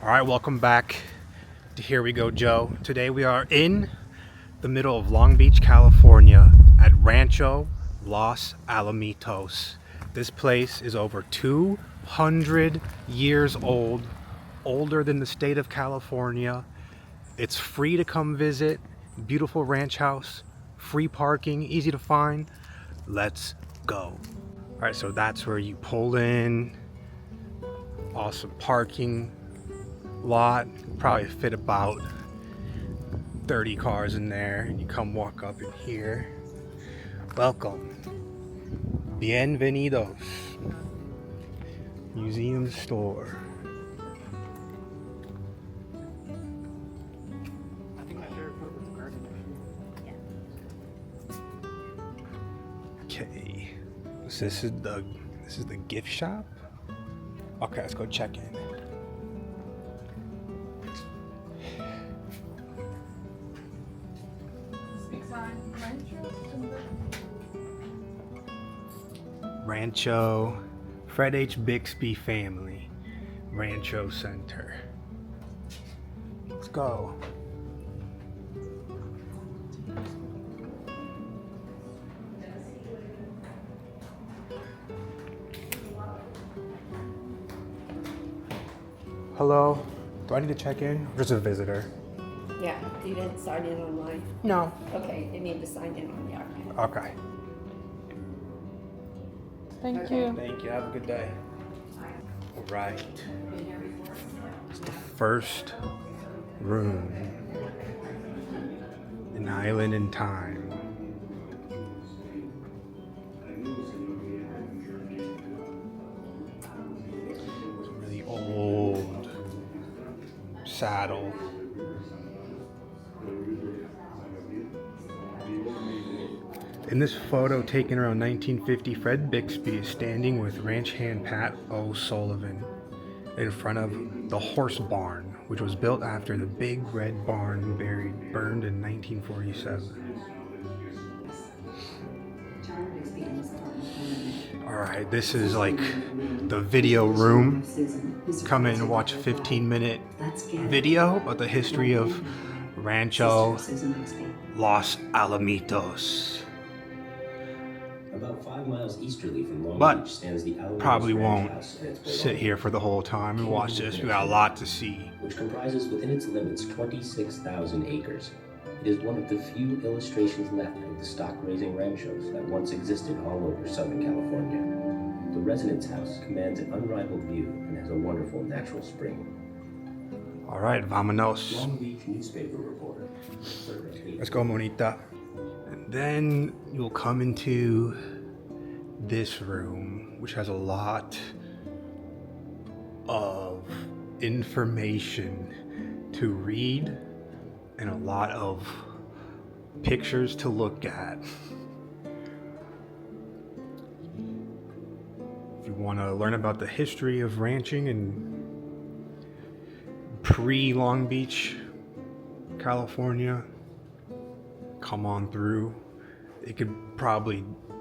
All right, welcome back to Here We Go Joe. Today we are in the middle of Long Beach, California at Rancho Los Alamitos. This place is over 200 years old, older than the state of California. It's free to come visit, beautiful ranch house, free parking, easy to find. Let's go. All right, so that's where you pull in. Awesome parking lot, probably fit about 30 cars in there. You come walk up in here. Welcome. Bienvenidos. Museum store. I think my favorite part was the garden. Okay. So this is the gift shop. Okay, let's go check in. Rancho, Fred H. Bixby family, Rancho Center. Let's go. Hello, do I need to check in? Or just a visitor? Yeah, you didn't sign in online? No. Okay, you need to sign in on the archive. Okay. Thank you. Thank you. Have a good day. All right. It's the first room. An island in time. It's a really old saddle. In this photo taken around 1950, Fred Bixby is standing with ranch hand Pat O'Sullivan in front of the horse barn, which was built after the big red barn burned in 1947. Alright, this is like the video room. Come in and watch a 15-minute video about the history of Rancho Los Alamitos. About 5 miles easterly from Long But Beach stands the Alamitos probably Ranch won't House and its sit here for the whole time and watch this. We got a lot to see. which comprises within its limits 26,000 acres. It is one of the few illustrations left of the stock-raising ranchos that once existed all over Southern California. The residence house commands an unrivaled view and has a wonderful natural spring. All right, vamonos. Long Beach newspaper reporter. Let's go, Monita. And then you'll come into this room, which has a lot of information to read and a lot of pictures to look at. If you want to learn about the history of ranching in pre-Long Beach, California, come on through.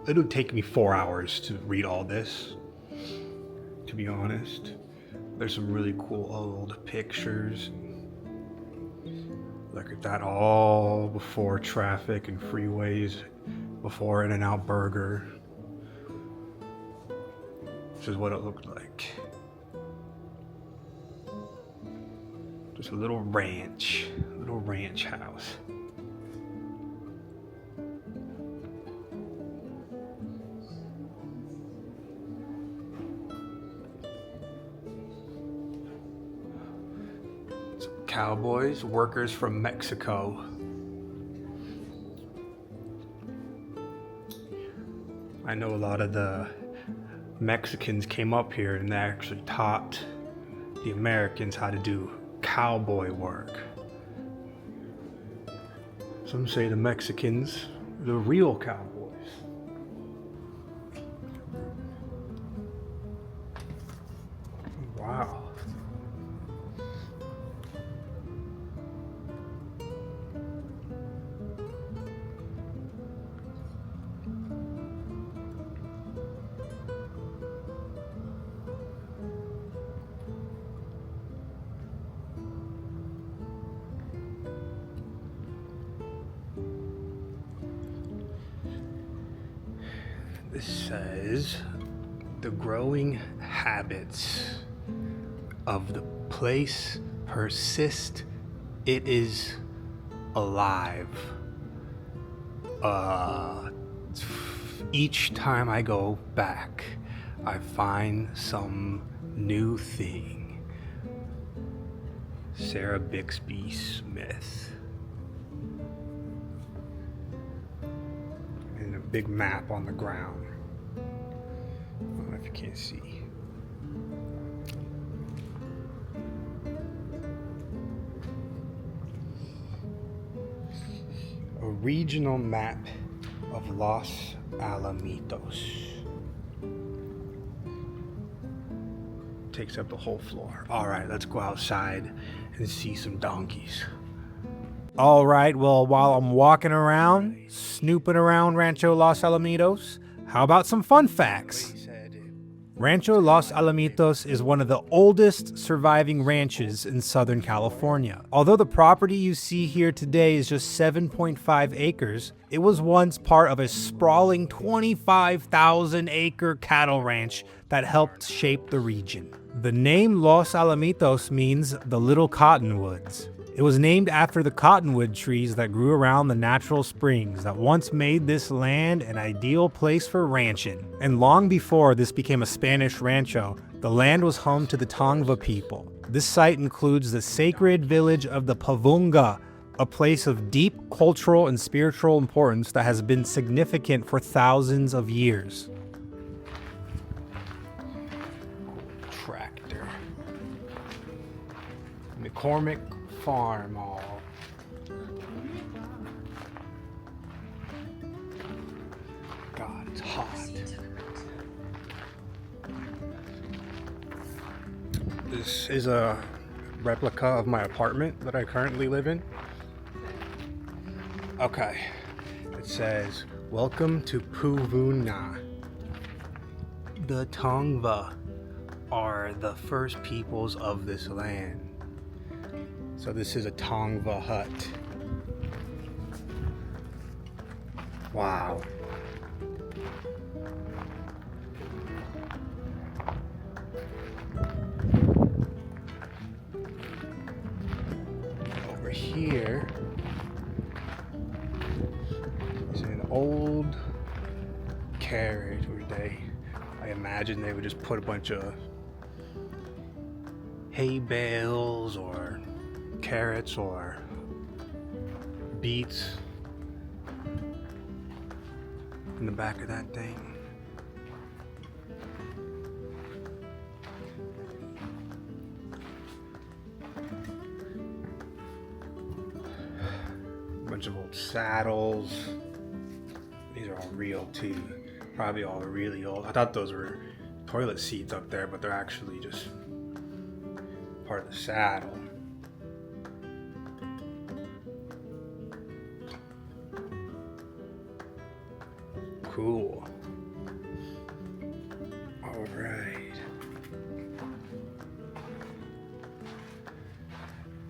It'll take me 4 hours to read all this, to be honest. There's some really cool old pictures. Look at that, all before traffic and freeways, before In-N-Out Burger. This is what it looked like. Just a little ranch house. Cowboys, workers from Mexico. I know a lot of the Mexicans came up here and they actually taught the Americans how to do cowboy work. Some say the Mexicans are the real cowboys. Wow. It says the growing habits of the place persist. It is alive. Each time I go back, I find some new thing. Sarah Bixby Smith. And a big map on the ground. I don't know if you can't see. A regional map of Los Alamitos. Takes up the whole floor. All right, let's go outside and see some donkeys. All right, well, while I'm walking around, snooping around Rancho Los Alamitos, how about some fun facts? Rancho Los Alamitos is one of the oldest surviving ranches in Southern California. Although the property you see here today is just 7.5 acres, it was once part of a sprawling 25,000-acre cattle ranch that helped shape the region. The name Los Alamitos means the little cottonwoods. It was named after the cottonwood trees that grew around the natural springs that once made this land an ideal place for ranching. And long before this became a Spanish rancho, the land was home to the Tongva people. This site includes the sacred village of the Pavunga, a place of deep cultural and spiritual importance that has been significant for thousands of years. Tractor. McCormick Farm all. God, it's hot. This is a replica of my apartment that I currently live in. Okay. It says, "Welcome to Puvuna." The Tongva are the first peoples of this land. So this is a Tongva hut. Wow. Over here is an old carriage where I imagine they would just put a bunch of hay bales or carrots or beets in the back of that thing. A bunch of old saddles. These are all real too. Probably all really old. I thought those were toilet seats up there, but they're actually just part of the saddle. Cool. All right.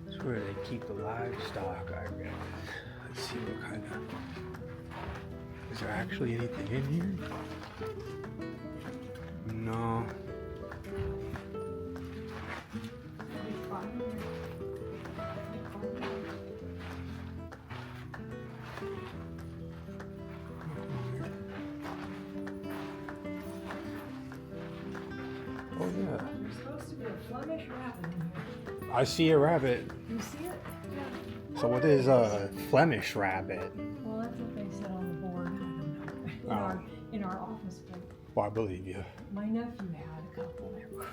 That's where they keep the livestock, I guess. Let's see what kind of... Is there actually anything in here? No. Oh yeah. There's supposed to be a Flemish rabbit in here. I see a rabbit. You see it? Yeah. So what is a Flemish rabbit? Well, that's what they said on the board. I don't know. In our office book. Well, I believe you. My nephew had a couple. They were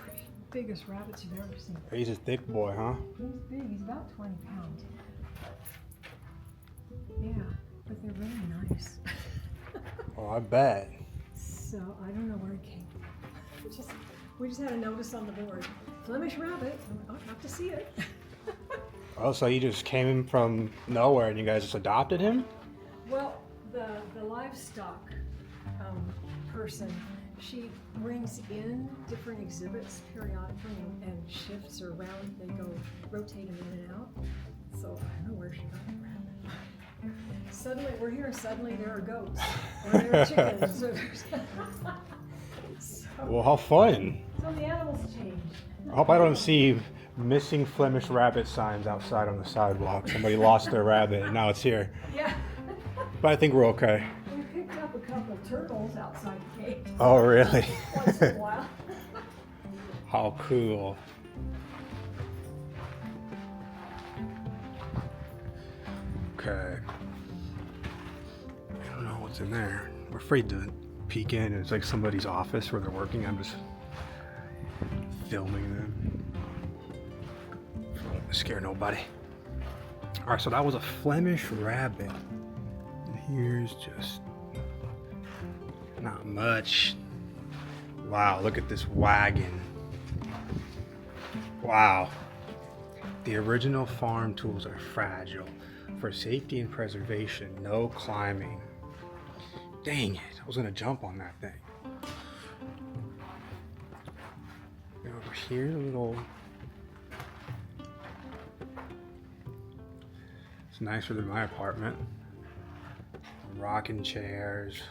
biggest rabbits you've ever seen. He's a thick boy, huh? He's big. He's about 20 pounds. Yeah, but they're really nice. Oh, I bet. So I don't know where he came from. We just had a notice on the board. Flemish rabbit. I'll have to see it. Oh, so he just came in from nowhere and you guys just adopted him? Well, the livestock person, she brings in different exhibits periodically and shifts around. They go rotate them in and out. So I don't know where she got the rabbit. Suddenly, we're here, suddenly there are goats. Or there are chickens. So Well, how fun. the animals change. I hope I don't see missing Flemish rabbit signs outside on the sidewalk. Somebody lost their rabbit and now it's here. Yeah. But I think we're okay. We picked up a couple turtles outside the gate Oh, really? once in a while. How cool. Okay. I don't know what's in there. I'm afraid to peek in. It's like somebody's office where they're working. I'm just filming them. I don't want to scare nobody. Alright, so that was a Flemish rabbit. And here's just not much. Wow, look at this wagon. Wow. The original farm tools are fragile. For safety and preservation, no climbing. Dang it, I was gonna jump on that thing. And over here, a little. It's nicer than my apartment. Rocking chairs.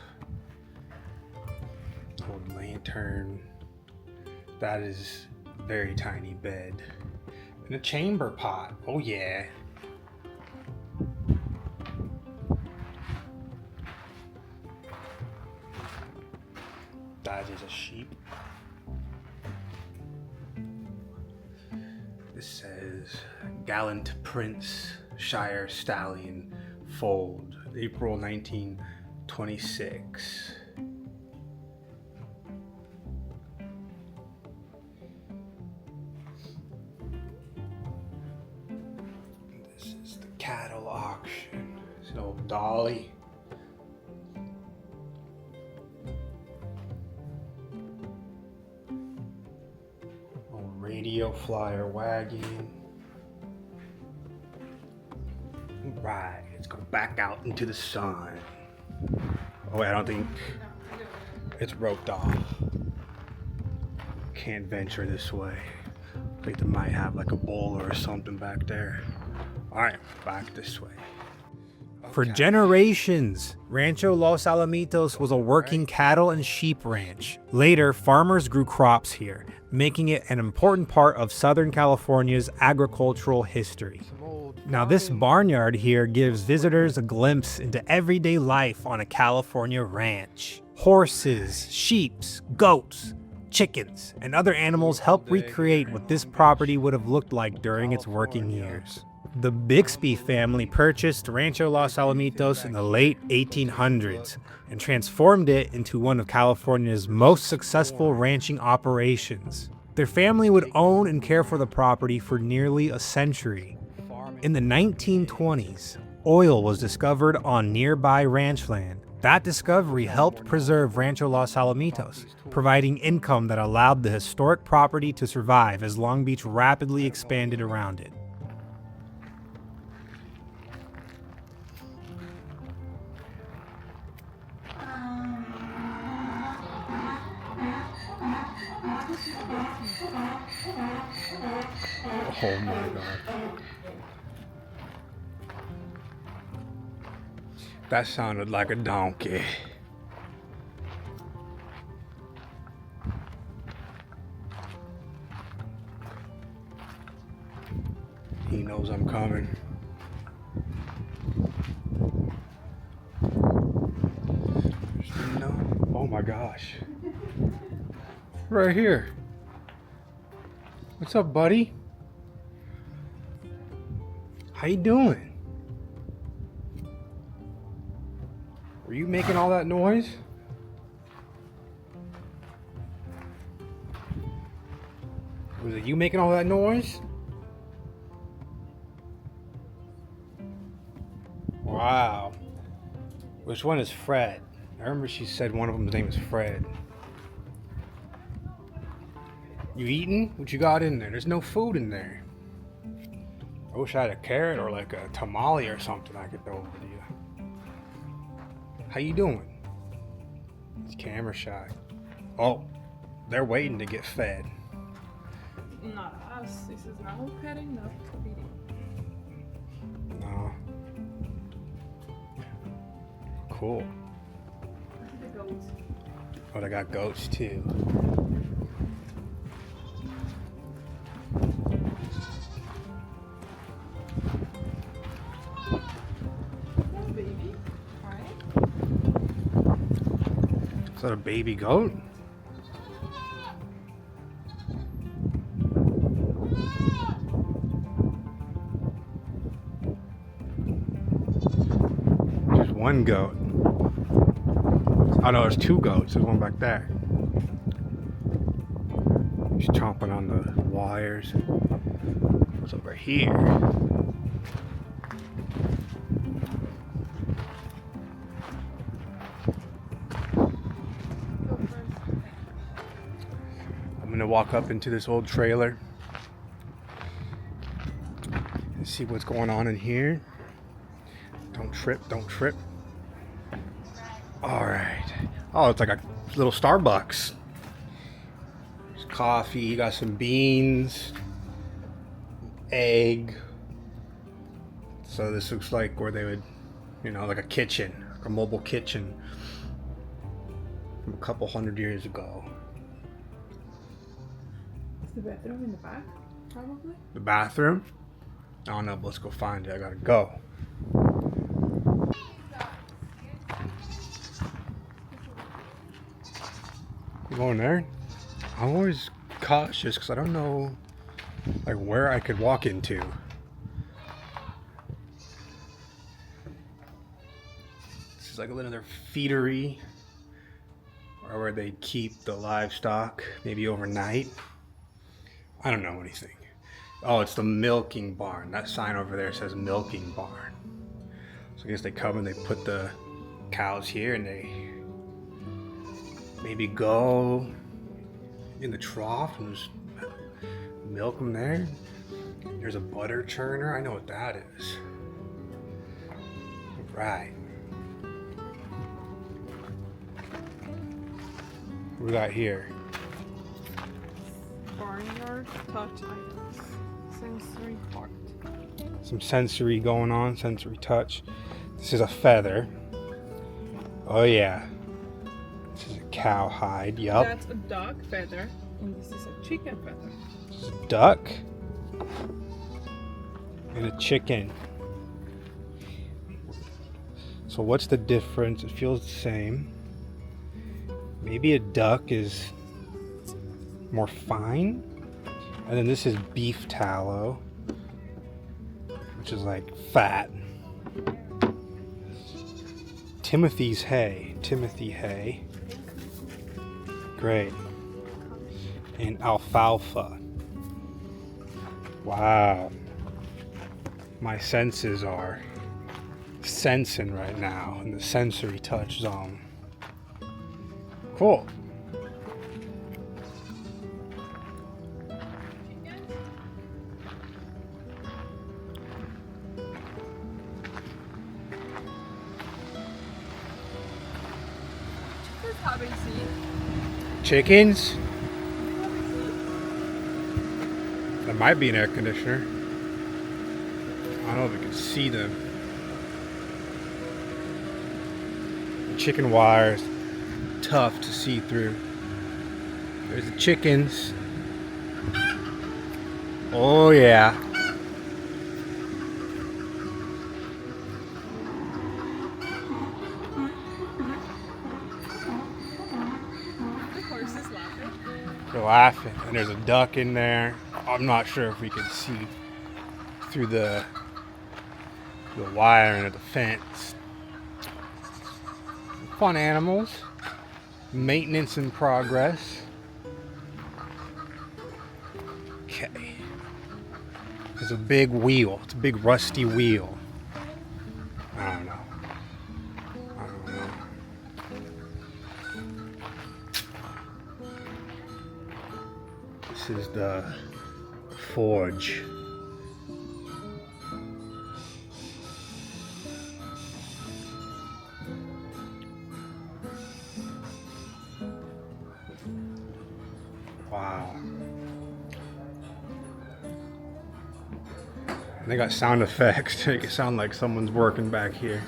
Old lantern. That is a very tiny bed. And a chamber pot. Oh yeah. That is a sheep. This says Gallant Prince Shire Stallion Foaled, April 1926. This is the cattle auction. It's an old dolly. Radio flyer wagon. Right, let's go back out into the sun. Oh wait, I don't think it's roped off. Can't venture this way. I think they might have like a bowl or something back there. Alright, back this way. For generations, Rancho Los Alamitos was a working cattle and sheep ranch. Later, farmers grew crops here, making it an important part of Southern California's agricultural history. Now, this barnyard here gives visitors a glimpse into everyday life on a California ranch. Horses, sheep, goats, chickens, and other animals help recreate what this property would have looked like during its working years. The Bixby family purchased Rancho Los Alamitos in the late 1800s and transformed it into one of California's most successful ranching operations. Their family would own and care for the property for nearly a century. In the 1920s, oil was discovered on nearby ranch land. That discovery helped preserve Rancho Los Alamitos, providing income that allowed the historic property to survive as Long Beach rapidly expanded around it. Oh my God. That sounded like a donkey. He knows I'm coming. No. Oh my gosh. Right here. What's up, buddy? How you doing? Were you making all that noise? Was it you making all that noise? Wow. Which one is Fred? I remember she said one of them's name is Fred. You eating? What you got in there? There's no food in there. I wish I had a carrot or like a tamale or something I could throw over to you. How you doing? It's camera shy. Oh, they're waiting to get fed. Not us. This is not petting, not feeding. No. cool. Look at the goats. Oh, they got goats too. That's a baby. Alright. Is that a baby goat? There's one goat. Oh no, there's two goats. There's one back there. He's chomping on the wires. What's over here? Go first. I'm gonna walk up into this old trailer and see what's going on in here. Don't trip, don't trip. All right. Oh, it's like a little Starbucks. There's coffee, you got some beans, egg. So this looks like where they would, like a kitchen, a mobile kitchen from a couple hundred years ago. Is the bathroom in the back? Probably. The bathroom? I don't know, but let's go find it. I gotta go. You going there? I'm always cautious because I don't know like where I could walk into. This is like another feedery or where they keep the livestock maybe overnight. I don't know anything. Oh, it's the milking barn. That sign over there says milking barn. So I guess they come and they put the cows here and they maybe go in the trough and just milk them there. There's a butter churner. I know what that is. Right. What we got here? Barnyard touch items. Sensory part. Some sensory going on, sensory touch. This is a feather. Oh yeah. This is a cowhide, yup. That's a dog feather, and this is a chicken feather. This is a duck. And a chicken. So what's the difference? It feels the same. Maybe a duck is more fine. And then this is beef tallow, which is like fat. Timothy hay. Great. And alfalfa. Wow. My senses are sensing right now in the sensory touch zone. Cool. Chickens having seed. Chickens? That might be an air conditioner. I don't know if we can see them. The chicken wires, tough to see through. There's the chickens. Oh yeah. The horse is laughing. They're laughing. And there's a duck in there. I'm not sure if we can see through the wiring of the fence. Fun animals. Maintenance in progress. Okay. There's a big wheel. It's a big rusty wheel. I don't know. This is the forge. Wow. They got sound effects to make it sound like someone's working back here.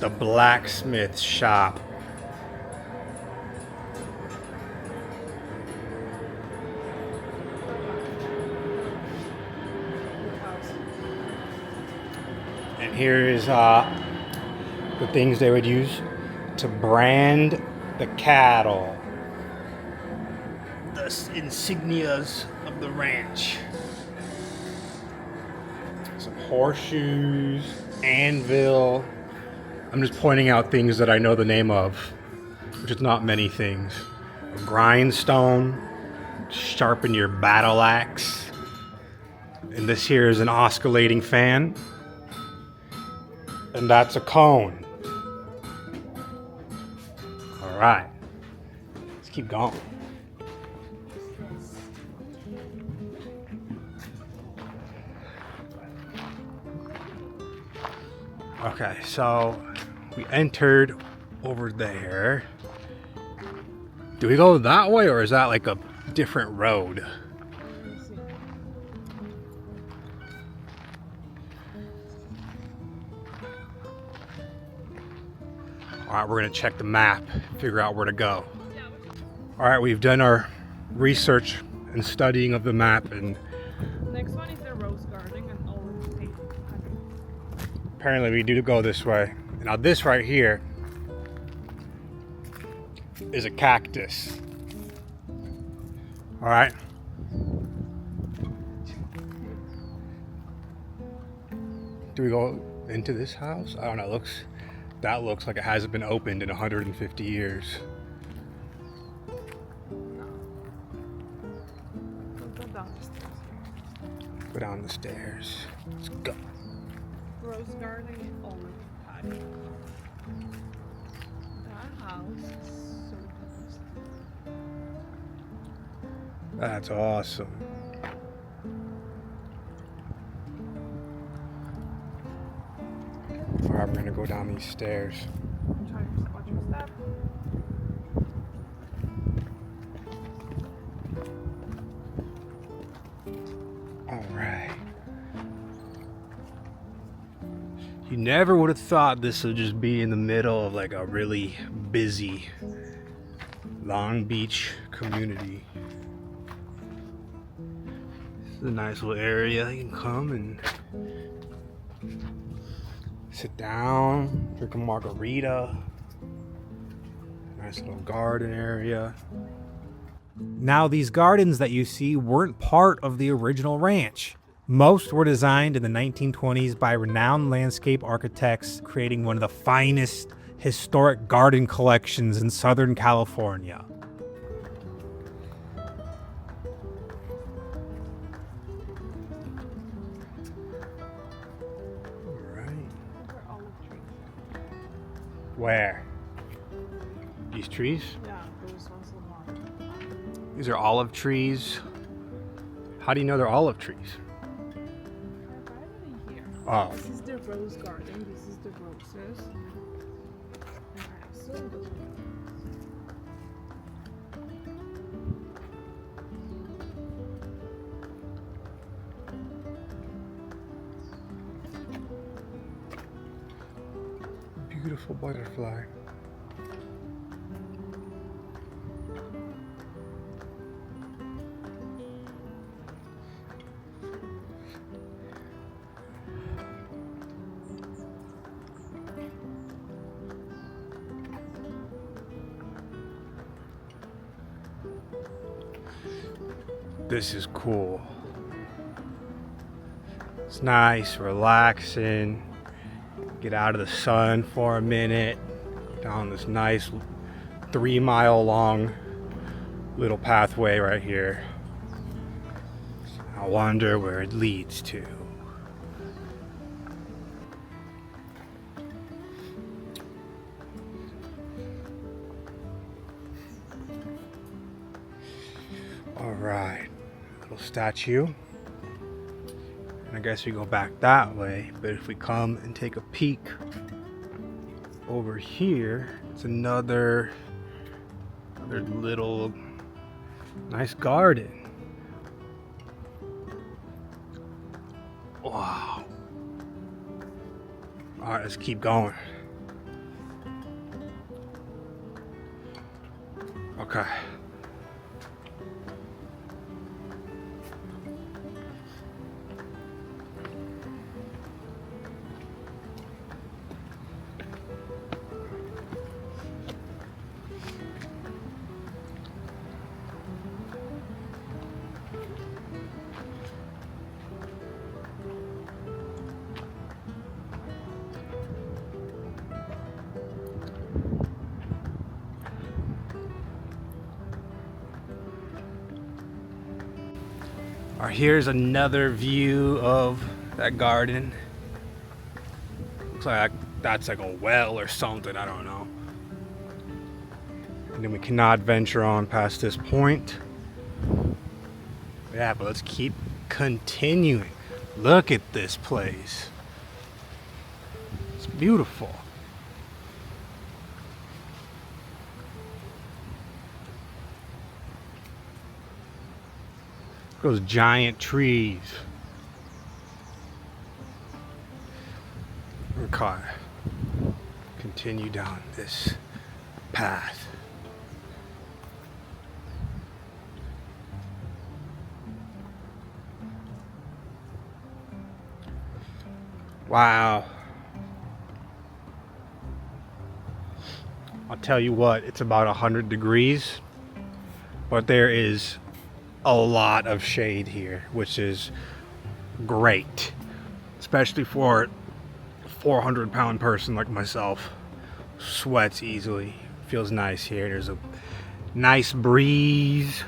The blacksmith shop. And here is the things they would use to brand the cattle. The insignias of the ranch. Some horseshoes, anvil. I'm just pointing out things that I know the name of, which is not many things. A grindstone, sharpen your battle axe. And this here is an oscillating fan. And that's a cone. All right, let's keep going. Okay, so we entered over there. Do we go that way, or is that like a different road? All right, we're gonna check the map, figure out where to go. All right, we've done our research and studying of the map, and Next one is the rose garden and olive tree. apparently we do go this way. Now this right here is a cactus. All right. Do we go into this house? I don't know. That looks like it hasn't been opened in 150 years. Go down the stairs. Go down the stairs. Let's go. Rose garden and olive patio. That house is so good. That's awesome. All right, we're gonna go down these stairs. Try to watch your step. All right. You never would have thought this would just be in the middle of like a really busy Long Beach community. This is a nice little area. You can come and sit down, drink a margarita. Nice little garden area. Now, these gardens that you see weren't part of the original ranch. Most were designed in the 1920s by renowned landscape architects, creating one of the finest historic garden collections in Southern California. They're olive trees. Where? These trees? Yeah, those ones are long. These are olive trees. How do you know they're olive trees? They're right in here. Oh, This is the rose garden. This is the roses. And I assume those are beautiful butterfly. This is cool. It's nice, relaxing. Get out of the sun for a minute. Down this nice 3-mile long little pathway right here. I wonder where it leads to. All right, little statue. And I guess we go back that way, but if we come and take a peek over here, it's another little nice garden. Wow. All right, let's keep going. Okay. All right, here's another view of that garden. Looks like that's like a well or something, I don't know. And then we cannot venture on past this point. Yeah, but let's keep continuing. Look at this place. It's beautiful. Those giant trees. Okay. Continue down this path. Wow. I'll tell you what, it's about 100 degrees, but there is a lot of shade here, which is great, especially for a 400-pound person like myself. Sweats easily. Feels nice here. There's a nice breeze.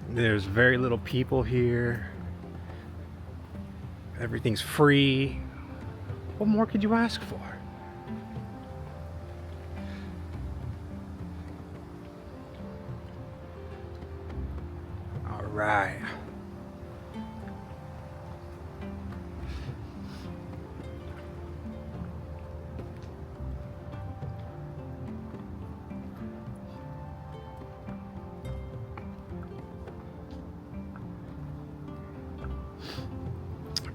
There's very little people here. Everything's free. What more could you ask for? All right.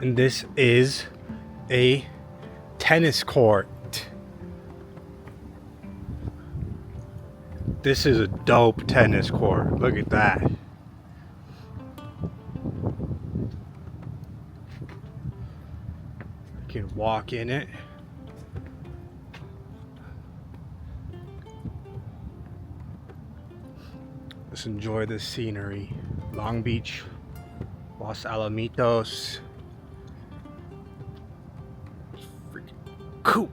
And this is a tennis court. This is a dope tennis court. Look at that. You can walk in it. Let's enjoy the scenery. Long Beach, Los Alamitos. Cool.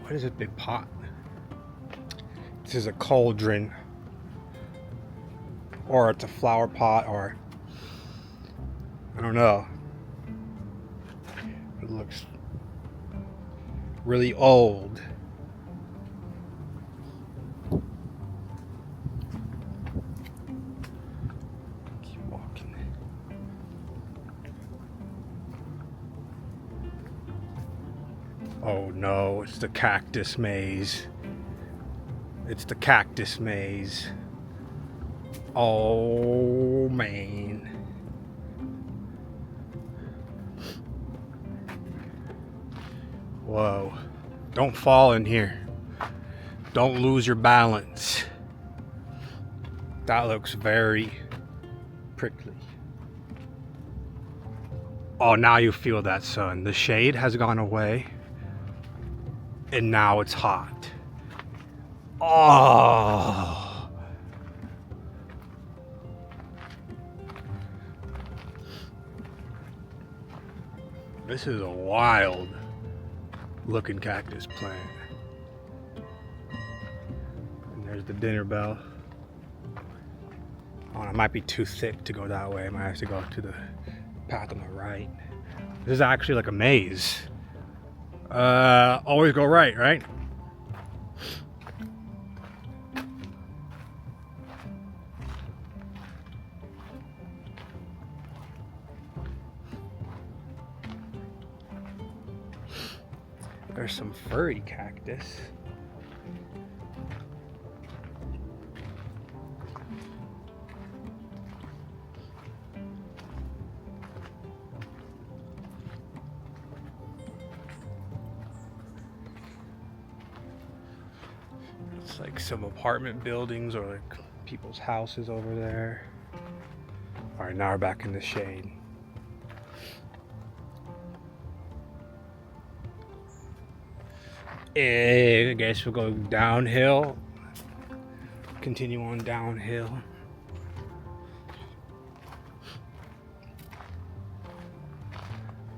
What is it, big pot? This is a cauldron, or it's a flower pot, or I don't know. It looks really old. Keep walking. Oh no, it's the cactus maze. It's the cactus maze. Oh man. Whoa. Don't fall in here. Don't lose your balance. That looks very prickly. Oh, now you feel that sun. The shade has gone away. And now it's hot. Oh. This is a wild looking cactus plant. And there's the dinner bell. Oh, it might be too thick to go that way. I might have to go to the path on the right. This is actually like a maze. Always go right, right? There's some furry cactus. like some apartment buildings or like people's houses over there. All right, now we're back in the shade. I guess we'll go downhill. Continue on downhill.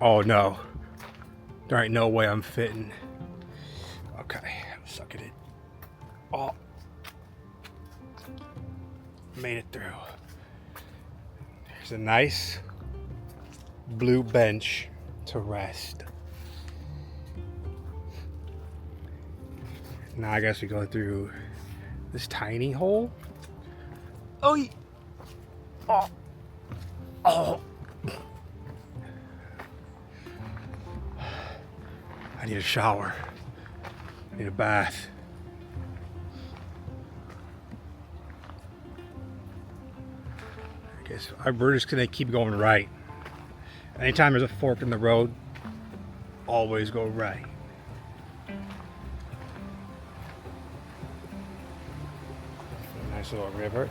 Oh no. There ain't no way I'm fitting. Okay, suck it in. Oh. Made it through. There's a nice blue bench to rest. Now I guess we go through this tiny hole. Oh, oh, oh. I need a shower. I need a bath. I guess we're just gonna keep going right. Anytime there's a fork in the road, always go right. Nice little river.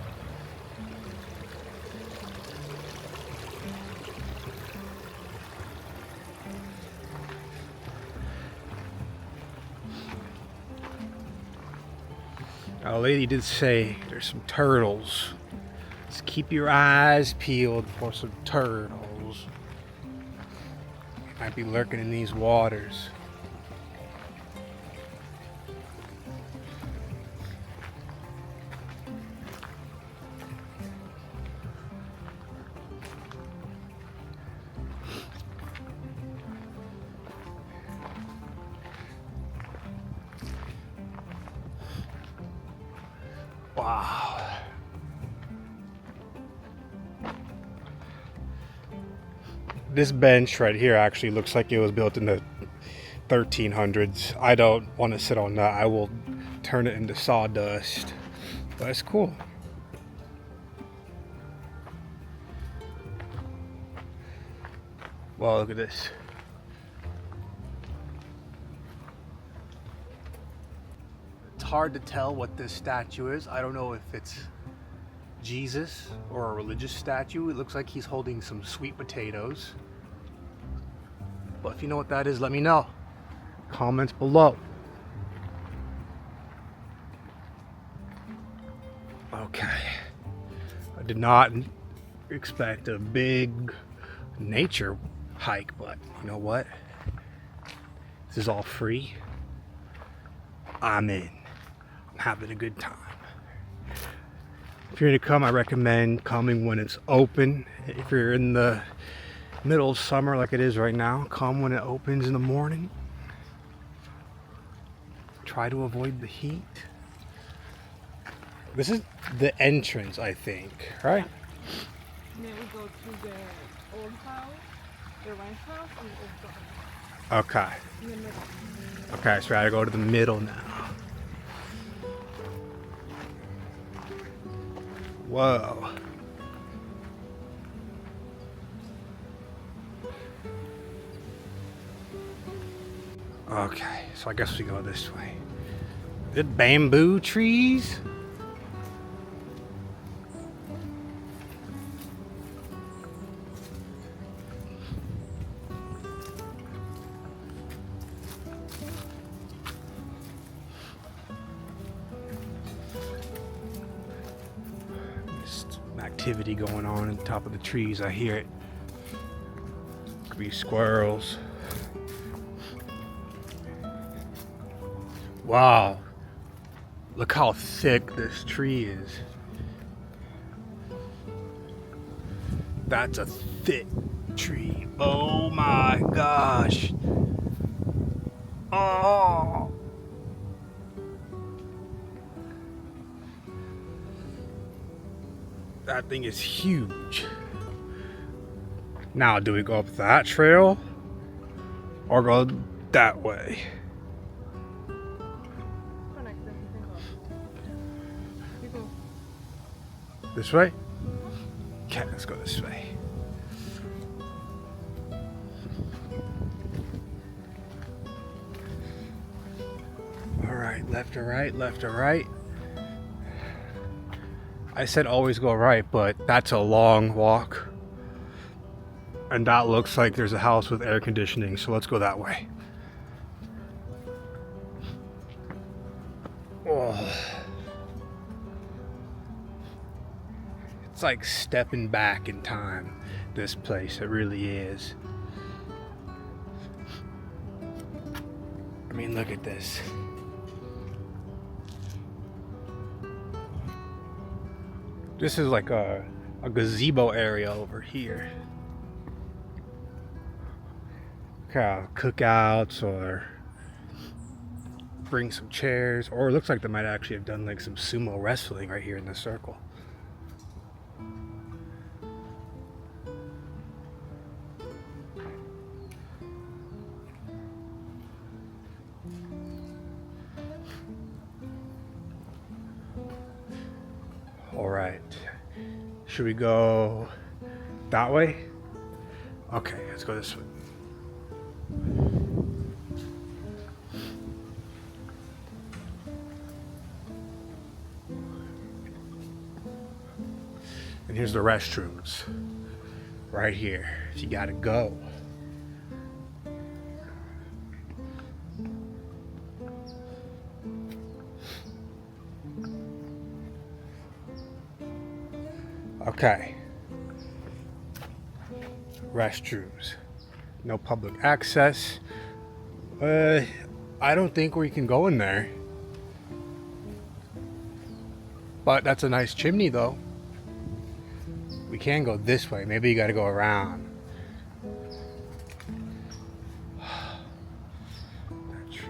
A lady did say there's some turtles. Just keep your eyes peeled for some turtles. Might be lurking in these waters. Wow. This bench right here actually looks like it was built in the 1300s. I don't want to sit on that. I will turn it into sawdust. But it's cool. Wow, look at this. It's hard to tell what this statue is. I don't know if it's Jesus or a religious statue. It looks like he's holding some sweet potatoes. But if you know what that is, let me know. Comments below. Okay. I did not expect a big nature hike, but you know what? This is all free. I'm in. I'm having a good time. If you're gonna come, I recommend coming when it's open. If you're in the middle of summer like it is right now, come when it opens in the morning. Try to avoid the heat. This is the entrance, I think, right? And then we go to the old house, the ranch house, and the old garden. Okay. In the middle. Okay, so I gotta go to the middle now. Whoa. Okay, so I guess we go this way. Good bamboo trees. Just activity going on at the top of the trees. I hear it. Could be squirrels. Wow. Look how thick this tree is. That's a thick tree. Oh my gosh. Oh. That thing is huge. Now, do we go up that trail or go that way? This way? Okay, let's go this way. All right, left or right, left or right. I said always go right, but that's a long walk. And that looks like there's a house with air conditioning, so let's go that way. Oh. It's like stepping back in time, this place. It really is. I mean, look at this. This is like a gazebo area over here. Cookouts, or bring some chairs, or it looks like they might actually have done like some sumo wrestling right here in the circle. All right, should we go that way? Okay, let's go this way. And here's the restrooms right here if you gotta go. Okay. Restrooms. No public access. I don't think we can go in there. But that's a nice chimney though. We can go this way. Maybe you gotta go around. That tree.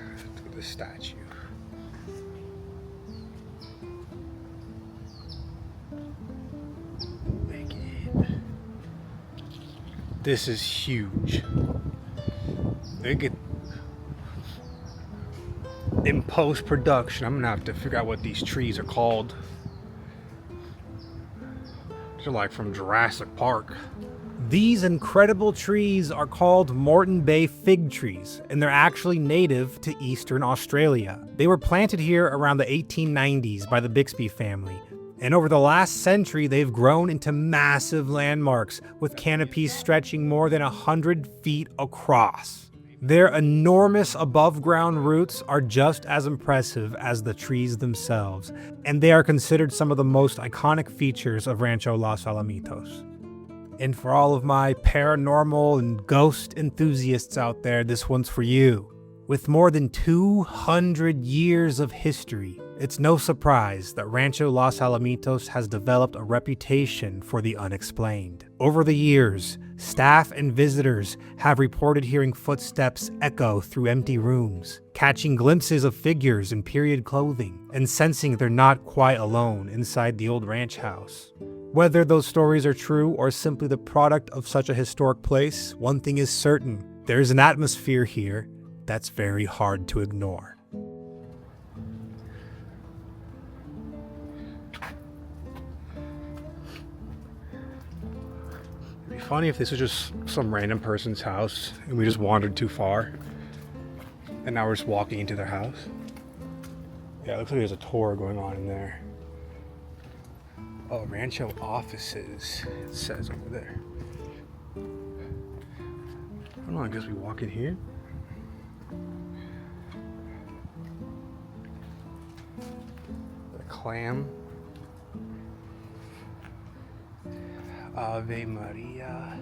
Let's do the statue. This is huge. In post-production, I'm gonna have to figure out what these trees are called. They're like from Jurassic Park. These incredible trees are called Moreton Bay fig trees, and they're actually native to Eastern Australia. They were planted here around the 1890s by the Bixby family. And over the last century, they've grown into massive landmarks with canopies stretching more than 100 feet across. Their enormous above-ground roots are just as impressive as the trees themselves, and they are considered some of the most iconic features of Rancho Los Alamitos. And for all of my paranormal and ghost enthusiasts out there, this one's for you. With more than 200 years of history, it's no surprise that Rancho Los Alamitos has developed a reputation for the unexplained. Over the years, staff and visitors have reported hearing footsteps echo through empty rooms, catching glimpses of figures in period clothing, and sensing they're not quite alone inside the old ranch house. Whether those stories are true or simply the product of such a historic place, one thing is certain: there's an atmosphere here that's very hard to ignore. It'd be funny if this was just some random person's house and we just wandered too far and now we're just walking into their house. Yeah, it looks like there's a tour going on in there. Oh, Rancho offices, it says over there. I don't know, I guess we walk in here. The clam. Ave Maria.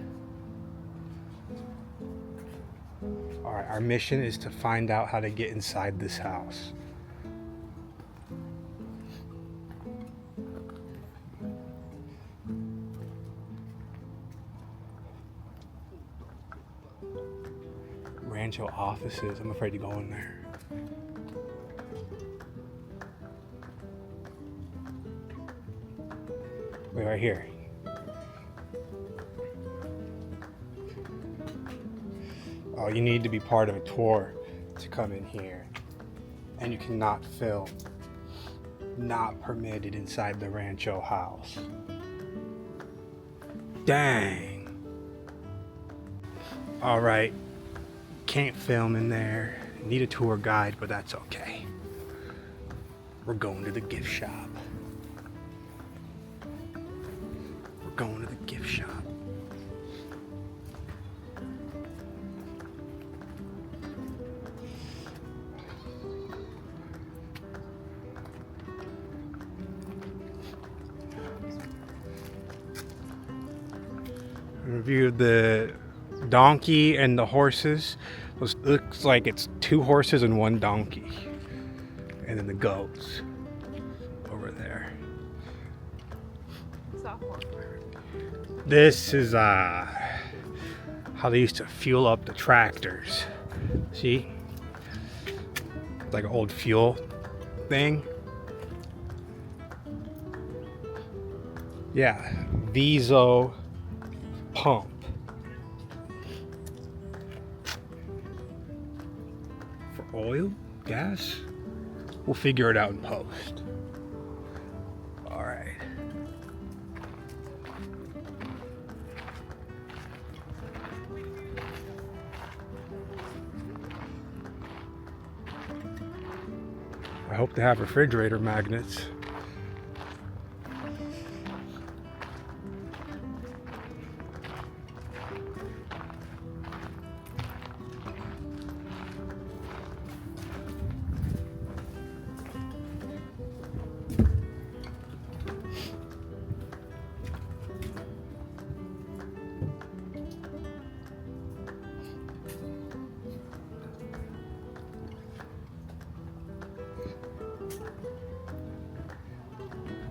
Alright, our mission is to find out how to get inside this house. Rancho offices. I'm afraid to go in there. Wait, right here. Oh, you need to be part of a tour to come in here. And you cannot film. Not permitted inside the Rancho house. Dang. Alright. Can't film in there. Need a tour guide, but that's okay. We're going to the gift shop. We're going to the gift shop. Reviewed the donkey and the horses. Looks like it's 2 horses and 1 donkey. And then the goats over there. What's that for? This is how they used to fuel up the tractors. See? It's like an old fuel thing. Yeah, Viso pump. For oil? Gas? We'll figure it out in post. All right. I hope they have refrigerator magnets.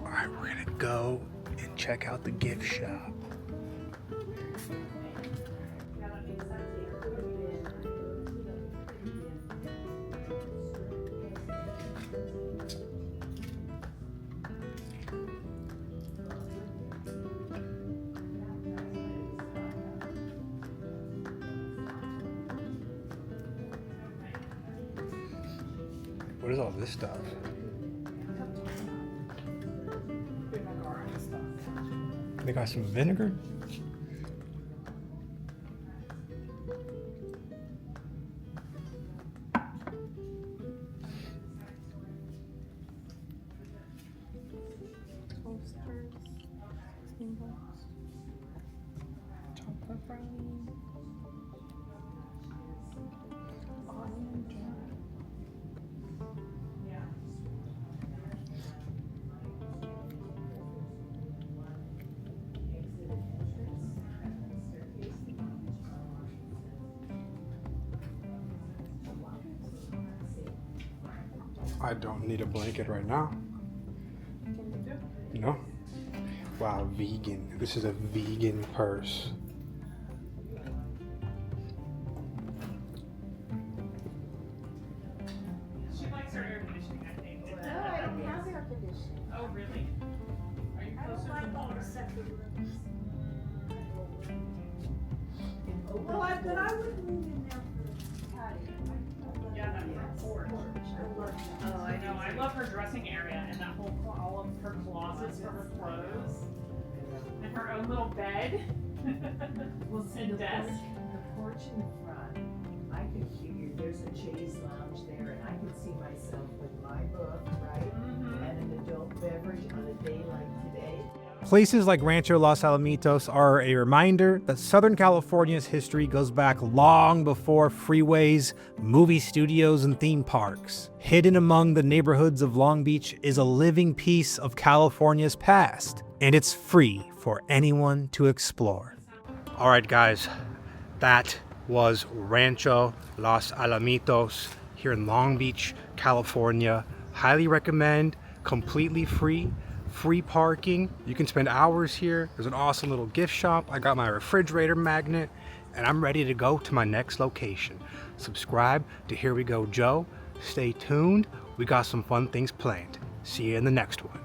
Alright, we're gonna go and check out the gift shop. What is all this stuff? They got some vinegar. Toasters, steamboats, chocolate brownie, onion jam. I don't need a blanket right now. No. Wow, vegan. This is a vegan purse. She likes her air conditioning, I think. No, I don't have air conditioning. Oh, really? Are you I don't closer to like the all water? the separate rooms. Well, but I wouldn't move in there for patio. Yeah, that front porch. Oh, I know. I love her dressing area and that whole all of her closets for her clothes and her own little bed. Well, see, And the desk. porch in the front, I could figure there's a chaise lounge there, and I could see myself with my book, right? Mhm. And an adult beverage on a day like today. Places like Rancho Los Alamitos are a reminder that Southern California's history goes back long before freeways, movie studios, and theme parks. Hidden among the neighborhoods of Long Beach is a living piece of California's past, and it's free for anyone to explore. All right, guys, that was Rancho Los Alamitos here in Long Beach, California. Highly recommend, completely free. Free parking. You can spend hours here. There's an awesome little gift shop. I got my refrigerator magnet and I'm ready to go to my next location. Subscribe to Here We Go Joe. Stay tuned. We got some fun things planned. See you in the next one.